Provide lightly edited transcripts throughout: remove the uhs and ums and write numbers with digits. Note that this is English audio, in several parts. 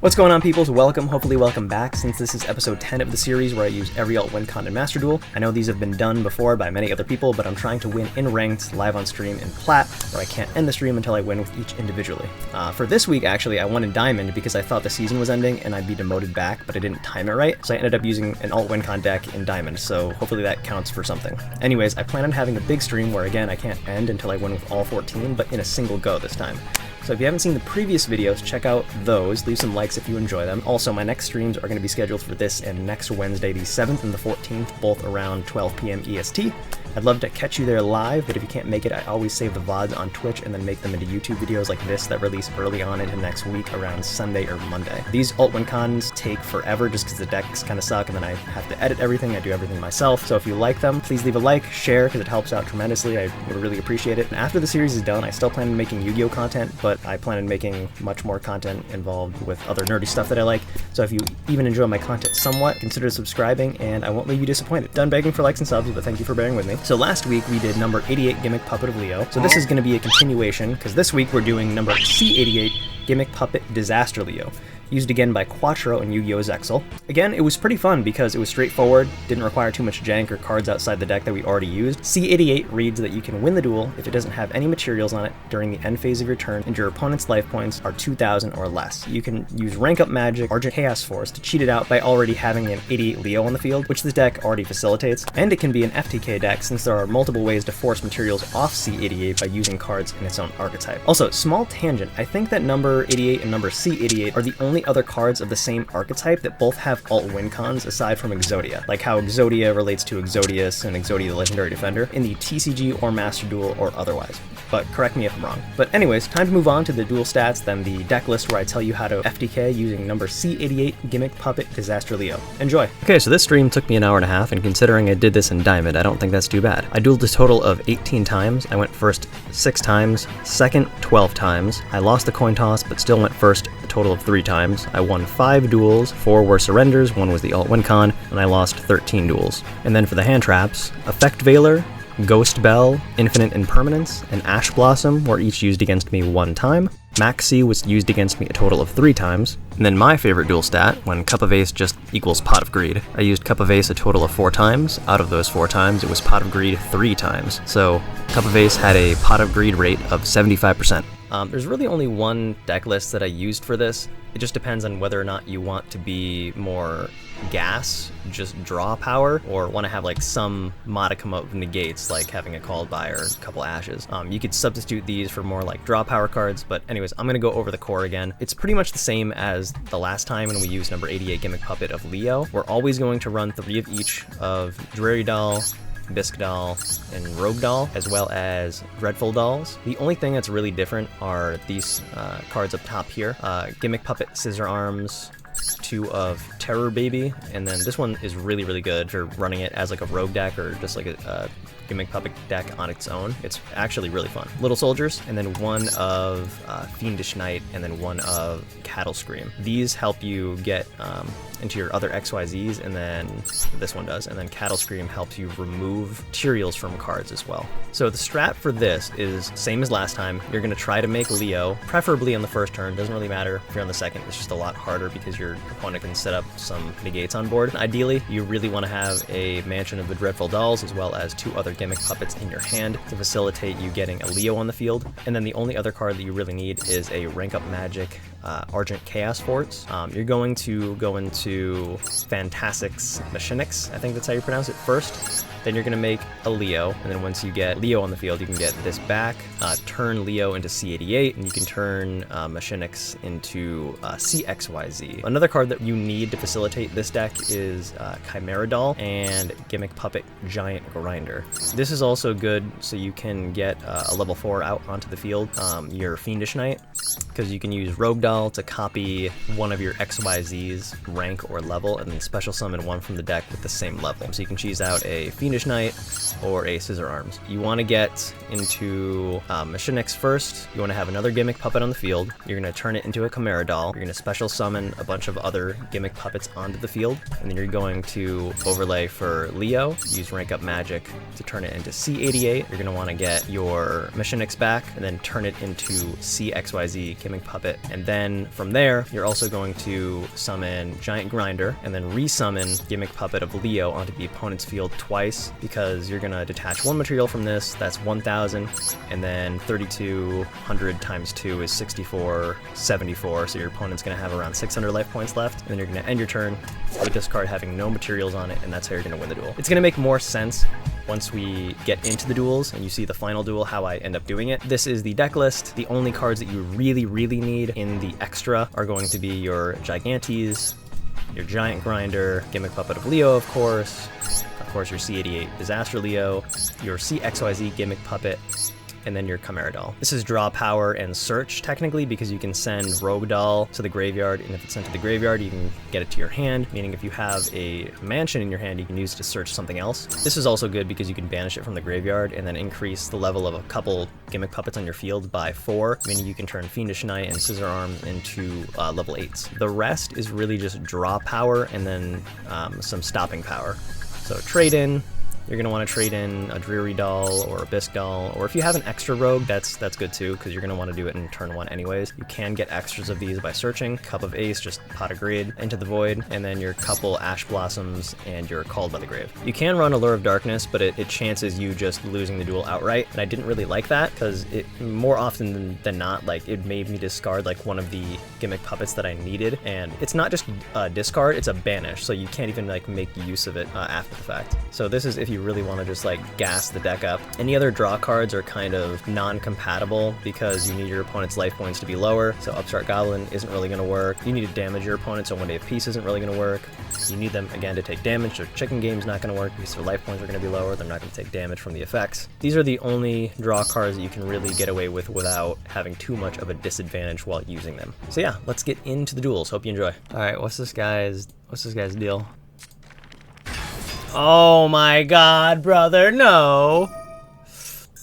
What's going on, peoples? Welcome, hopefully welcome back, since this is episode 10 of the series where I use every alt win con in Master Duel. I know these have been done before by many other people, but I'm trying to win in ranked, live on stream in plat, where I can't end the stream until I win with each individually. For this week, actually, I won in diamond because I thought the season was ending and I'd be demoted back, but I didn't time it right, so I ended up using an alt win con deck in diamond, so hopefully that counts for something. Anyways, I plan on having a big stream where, again, I can't end until I win with all 14, but in a single go this time. So if you haven't seen the previous videos, check out those, leave some likes if you enjoy them. Also, my next streams are going to be scheduled for this and next Wednesday, the 7th and the 14th, both around 12 p.m. EST. I'd love to catch you there live, but if you can't make it, I always save the VODs on Twitch and then make them into YouTube videos like this that release early on into next week around Sunday or Monday. These alt win cons take forever just because the decks kind of suck and then I have to edit everything, I do everything myself. So if you like them, please leave a like, share, because it helps out tremendously, I would really appreciate it. And after the series is done, I still plan on making Yu-Gi-Oh content, but I plan on making much more content involved with other nerdy stuff that I like. So if you even enjoy my content somewhat, consider subscribing and I won't leave you disappointed. Done begging for likes and subs, but thank you for bearing with me. So last week we did number 88 Gimmick Puppet of Leo. So this is going to be a continuation, because this week we're doing number C88 Gimmick Puppet Disaster Leo, used again by Quattro and Yu-Gi-Oh! Zexal. Again, it was pretty fun because it was straightforward, didn't require too much jank or cards outside the deck that we already used. C88 reads that you can win the duel if it doesn't have any materials on it during the end phase of your turn and your opponent's life points are 2,000 or less. You can use Rank Up Magic, Argent Chaos Force to cheat it out by already having an 88 Leo on the field, which this deck already facilitates, and it can be an FTK deck since there are multiple ways to force materials off C88 by using cards in its own archetype. Also, small tangent, I think that number 88 and number C88 are the only other cards of the same archetype that both have alt win cons aside from Exodia, like how Exodia relates to Exodius and Exodia the Legendary Defender in the TCG or Master Duel or otherwise. But correct me if I'm wrong. But anyways, time to move on to the duel stats, then the deck list where I tell you how to FTK using number C88 Gimmick Puppet Disaster Leo. Enjoy! Okay, so this stream took me an hour and a half, and considering I did this in diamond, I don't think that's too bad. I dueled a total of 18 times. I went first 6 times, second 12 times. I lost the coin toss, but still went first a total of 3 times. I won 5 duels, 4 were surrenders, 1 was the alt win con, and I lost 13 duels. And then for the hand traps, Effect Veiler, Ghost Bell, Infinite Impermanence, and Ash Blossom were each used against me 1 time. Maxi was used against me a total of 3 times. And then my favorite duel stat, when Cup of Ace just equals Pot of Greed. I used Cup of Ace a total of 4 times. Out of those 4 times, it was Pot of Greed 3 times. So Cup of Ace had a Pot of Greed rate of 75%. There's really only one deck list that I used for this. It just depends on whether or not you want to be more gas, just draw power, or want to have like some modicum of negates, like having a called by or a couple ashes. You could substitute these for more like draw power cards, but anyways, I'm going to go over the core again. It's pretty much the same as the last time when we used number 88 Gimmick Puppet of Leo. We're always going to run 3 of each of Dreary Doll, Bisque Doll, and Rogue Doll, as well as Dreadful Dolls. The only thing that's really different are these cards up top here. Gimmick Puppet Scissor Arms, 2 of Terror Baby, and then this one is really, really good for running it as like a rogue deck or just like a Gimmick Puppet deck on its own. It's actually really fun. Little Soldiers, and then 1 of Fiendish Knight, and then 1 of Cattle Scream. These help you get into your other XYZs, and then this one does, and then Cattle Scream helps you remove materials from cards as well. So the strat for this is same as last time. You're going to try to make Leo, preferably on the first turn. Doesn't really matter if you're on the second. It's just a lot harder because your opponent can set up some negates on board. Ideally, you really want to have a mansion of the Dreadful Dolls as well as 2 other Gimmick Puppets in your hand to facilitate you getting a Leo on the field. And then the only other card that you really need is a Rank Up Magic Argent Chaos Force. You're going to go into Fantastic's Machinics, I think that's how you pronounce it, first. Then you're going to make a Leo, and then once you get Leo on the field, you can get this back, turn Leo into C88, and you can turn Machinics into CXYZ. Another card that you need to facilitate this deck is Chimera Doll and Gimmick Puppet Giant Grinder. This is also good so you can get a level 4 out onto the field, your Fiendish Knight, because you can use Rogue Doll to copy one of your XYZ's rank or level, and then special summon one from the deck with the same level. So you can choose out a Fiendish Fiendish Knight or a Scissor Arms. You want to get into Machinics first. You want to have another Gimmick Puppet on the field. You're going to turn it into a Chimera Doll. You're going to special summon a bunch of other Gimmick Puppets onto the field, and then you're going to overlay for Leo, use Rank Up Magic to turn it into C88. You're going to want to get your Machinics back, and then turn it into CXYZ Gimmick Puppet. And then from there, you're also going to summon Giant Grinder, and then resummon Gimmick Puppet of Leo onto the opponent's field twice, because you're going to detach one material from this, that's 1,000, and then 3,200 times 2 is 6,474, so your opponent's going to have around 600 life points left, and then you're going to end your turn with this card having no materials on it, and that's how you're going to win the duel. It's going to make more sense once we get into the duels and you see the final duel how I end up doing it. This is the deck list. The only cards that you really need in the extra are going to be your Gigantes, your Giant Grinder, Gimmick Puppet of Leo, of course your C88 Disaster Leo, your CXYZ Gimmick Puppet, and then your Chimera Doll. This is draw power and search technically, because you can send Rogue Doll to the graveyard, and if it's sent to the graveyard you can get it to your hand, meaning if you have a mansion in your hand you can use it to search something else. This is also good because you can banish it from the graveyard and then increase the level of a couple Gimmick Puppets on your field by 4, meaning you can turn Fiendish Knight and Scissor Arms into level 8s. The rest is really just draw power and then some stopping power. So trade in. You're going to want to trade in a Dreary Doll or a Bisque Doll, or if you have an extra Rogue, that's good too, because you're going to want to do it in turn 1 anyways. You can get extras of these by searching. Cup of Ace, just Pot of Greed, Into the Void, and then your couple Ash Blossoms, and you're Called by the Grave. You can run Allure of Darkness, but it chances you just losing the duel outright, and I didn't really like that, because it more often than not, like, it made me discard like one of the Gimmick Puppets that I needed, and it's not just a discard, it's a banish, so you can't even like make use of it after the fact. So this is if you really want to just like gas the deck up. Any other draw cards are kind of non-compatible because you need your opponent's life points to be lower, so Upstart Goblin isn't really going to work. You need to damage your opponent, so One Day of Peace isn't really going to work. You need them again to take damage, so Chicken Game's not going to work because their life points are going to be lower. They're not going to take damage from the effects. These are the only draw cards that you can really get away with without having too much of a disadvantage while using them. So yeah, let's get into the duels. Hope you enjoy. All right, what's this guy's deal? Oh my god, brother, no.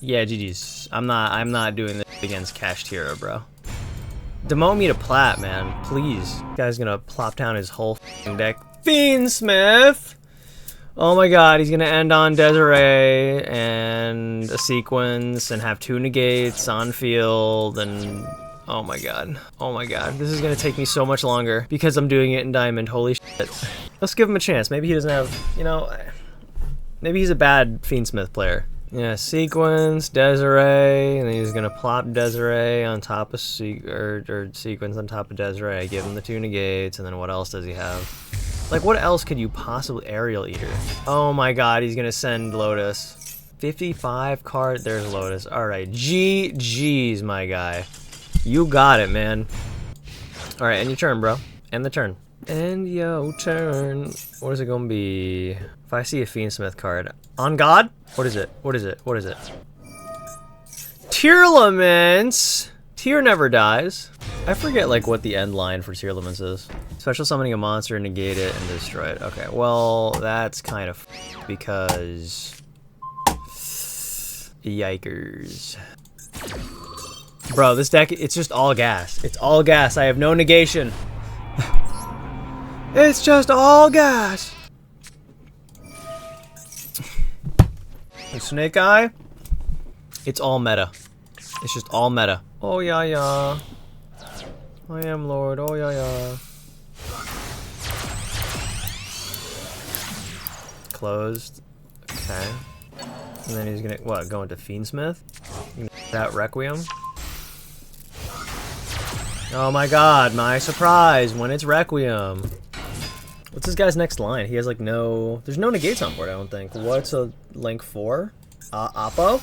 Yeah, GG's. I'm not doing this against Cashed Hero, bro. Demote me to plat, man. Please. This guy's gonna plop down his whole f***ing deck. Fiendsmith! Oh my god, he's gonna end on Desiree and a sequence and have 2 negates on field and... Oh my god. Oh my god. This is gonna take me so much longer because I'm doing it in Diamond. Holy shit. Let's give him a chance. Maybe he doesn't have, you know, maybe he's a bad Fiendsmith player. Yeah, sequence, Desiree, and then he's gonna plop Desiree on top of sequence on top of Desiree. Give him the 2 negates, and then what else does he have? Like, what else could you possibly... Aerial Eater. Oh my god, he's gonna send Lotus. 55 card, there's Lotus. Alright, GG's, my guy. You got it, man. Alright, end your turn, bro. End the turn. End your turn. What is it gonna be? If I see a Fiendsmith card. On God? What is it? What is it? What is it? Tearlaments! Tear never dies. I forget, like, what the end line for Tearlaments is. Special summoning a monster, negate it, and destroy it. Okay, well, that's kind of because... Yikers. Bro, this deck, it's just all gas. It's all gas. I have no negation. It's just all gas. And Snake Eye, it's all meta. It's just all meta. Oh, yeah, yeah. I am Lord. Oh, yeah, yeah. Closed. Okay. And then he's gonna, what, go into Fiendsmith? That Requiem? Oh my god, my surprise when it's Requiem. What's this guy's next line? He has like no... There's no negates on board, I don't think. What's a link for? Oppo?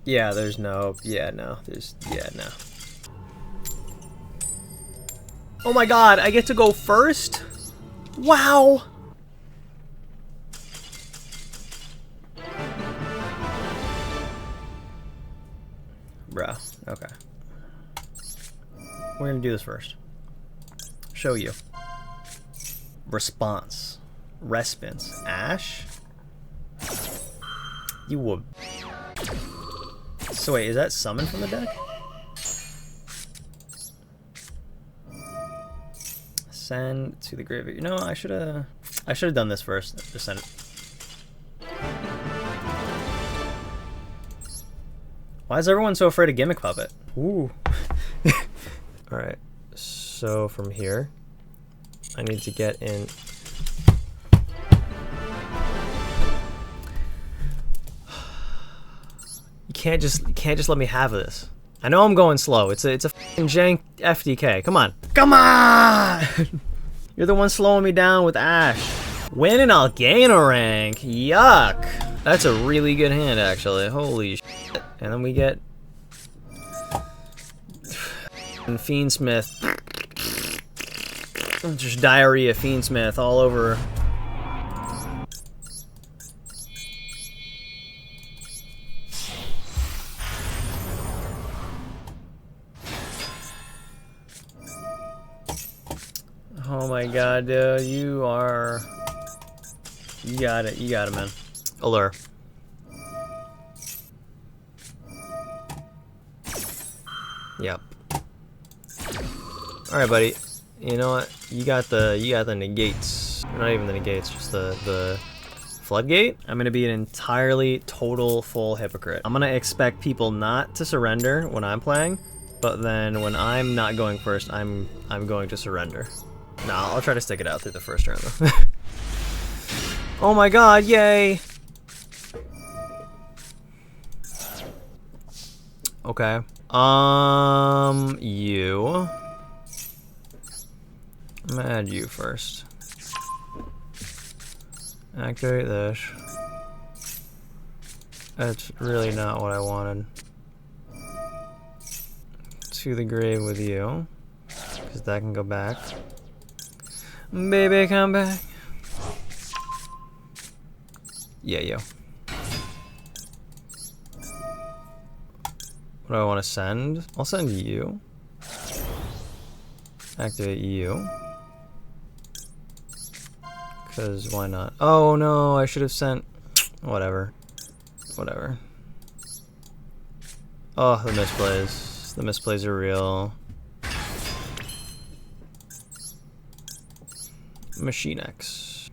Yeah, there's no... Yeah, no. There's... Yeah, no. Oh my god, I get to go first? Wow! Bruh, okay. We're gonna do this first. Show you. Response. Response. Ash? You would. So wait, is that summon from the deck? Send to the graveyard. No, I should have done this first. Just send it. Why is everyone so afraid of Gimmick Puppet? Ooh. Alright, so from here, I need to get in. You can't just let me have this. I know I'm going slow. It's a f***ing jank FTK. Come on. Come on! You're the one slowing me down with Ash. Win and I'll gain a rank. Yuck. That's a really good hand, actually. Holy shit. And then we get Fiendsmith. Just diarrhea Fiendsmith all over. Oh my god, dude, you got it, man. Allure. Yep. All right, buddy. You know what? You got the negates. Not even the negates, just the floodgate. I'm gonna be an entirely total full hypocrite. I'm gonna expect people not to surrender when I'm playing, but then when I'm not going first, I'm going to surrender. Nah, I'll try to stick it out through the first turn though. Oh my god, yay! Okay. You. I'm gonna add you first. Activate this. That's really not what I wanted. To the grave with you. Because that can go back. Baby, come back. Yeah, yo. What do I want to send? I'll send you. Activate you. Because why not? Oh no, I should have sent. Whatever. Whatever. Oh, the misplays. The misplays are real. Machine X.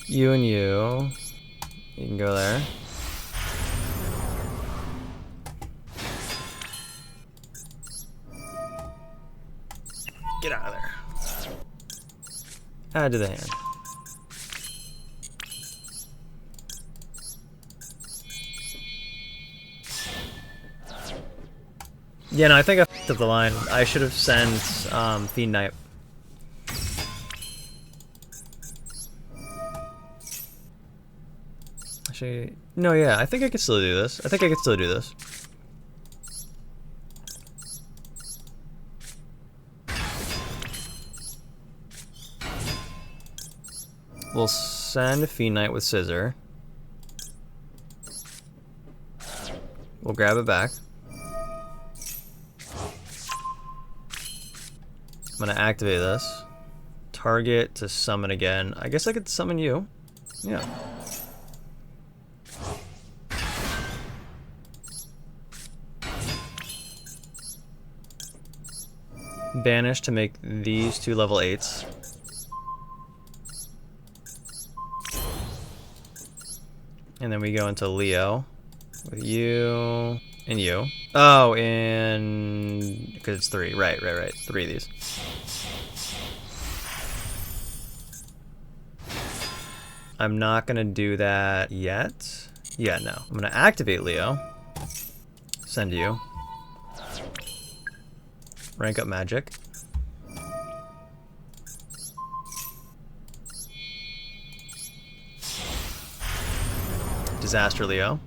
You and you. You can go there. Get out of there. Add to the hand. Yeah, no, I think I f***ed up the line. I should have sent Fiend Knight. Actually, no, yeah, I think I can still do this. I think I can still do this. We'll send Fiend Knight with Scissor. We'll grab it back. I'm gonna activate this. Target to summon again. I guess I could summon you. Yeah. Banish to make these two level 8s. And then we go into Leo with you and you. Oh, and because it's 3. Right. 3 of these. I'm not gonna do that yet. Yeah, no. I'm gonna activate Leo. Send you. Rank up magic. Disaster Leo.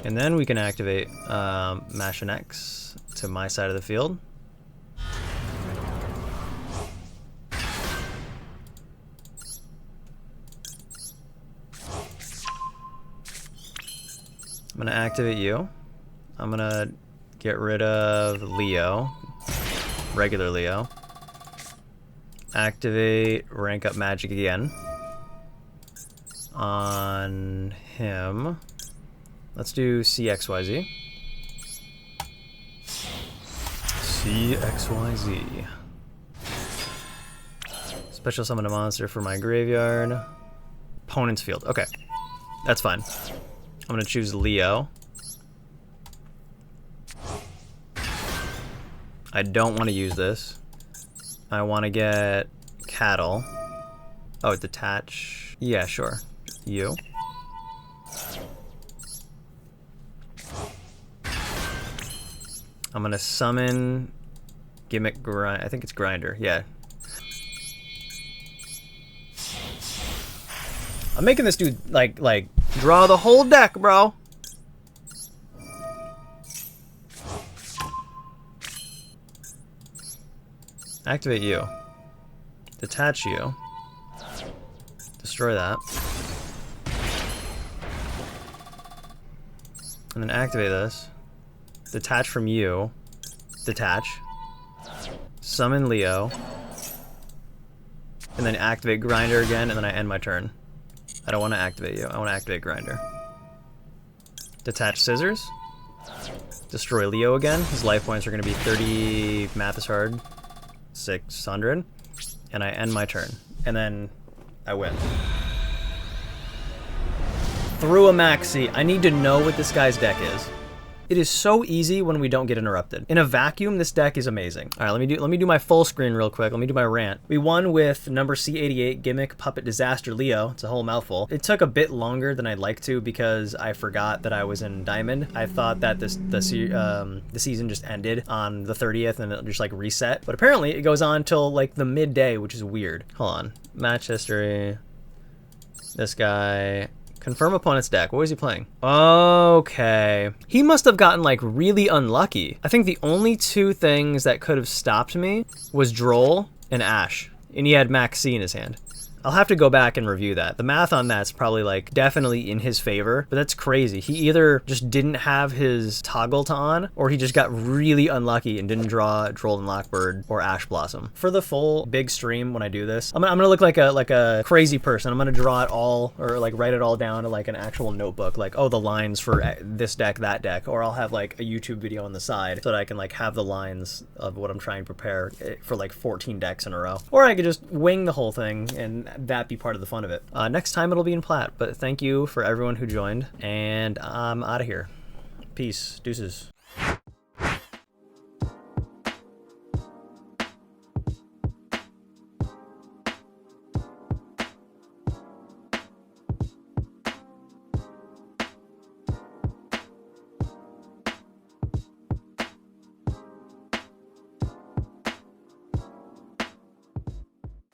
And then we can activate Master X to my side of the field. I'm gonna activate you. I'm gonna get rid of Leo, regular Leo. Activate rank up magic again. On him. Let's do CXYZ. CXYZ. Special summon a monster for my graveyard. Opponent's field. Okay. That's fine. I'm gonna choose Leo. I don't want to use this. I want to get cattle. Oh, detach. Yeah, sure. You. I'm gonna summon Gimmick Grind. I think it's Grinder. Yeah. I'm making this dude like draw the whole deck, bro. Activate you. Detach you. Destroy that. And then activate this. Detach from you. Detach. Summon Leo. And then activate Grinder again, and then I end my turn. I don't want to activate you. I want to activate Grinder. Detach Scissors. Destroy Leo again. His life points are going to be 30. Math is hard. 600. And I end my turn. And then I win. Through a maxi. I need to know what this guy's deck is. It is so easy when we don't get interrupted. In a vacuum, this deck is amazing. All right, let me do my full screen real quick. Let me do my rant. We won with number C88, Gimmick Puppet Disaster Leo. It's a whole mouthful. It took a bit longer than I'd like to because I forgot that I was in Diamond. I thought that the season just ended on the 30th and it just like reset. But apparently it goes on till like the midday, which is weird. Hold on. Match history. This guy. Confirm opponent's deck. What was he playing? Okay. He must have gotten like really unlucky. I think the only two things that could have stopped me was Droll and Ash. And he had Max C in his hand. I'll have to go back and review that. The math on that's probably like definitely in his favor, but that's crazy. He either just didn't have his toggle to on, or he just got really unlucky and didn't draw Droll and Lockbird or Ash Blossom. For the full big stream when I do this, I'm gonna look like a crazy person. I'm gonna draw it all, or like write it all down to like an actual notebook, like, oh, the lines for this deck, that deck, or I'll have like a YouTube video on the side so that I can like have the lines of what I'm trying to prepare for like 14 decks in a row. Or I could just wing the whole thing and that be part of the fun of it. Next time it'll be in plat, but thank you for everyone who joined, and I'm out of here. Peace. Deuces.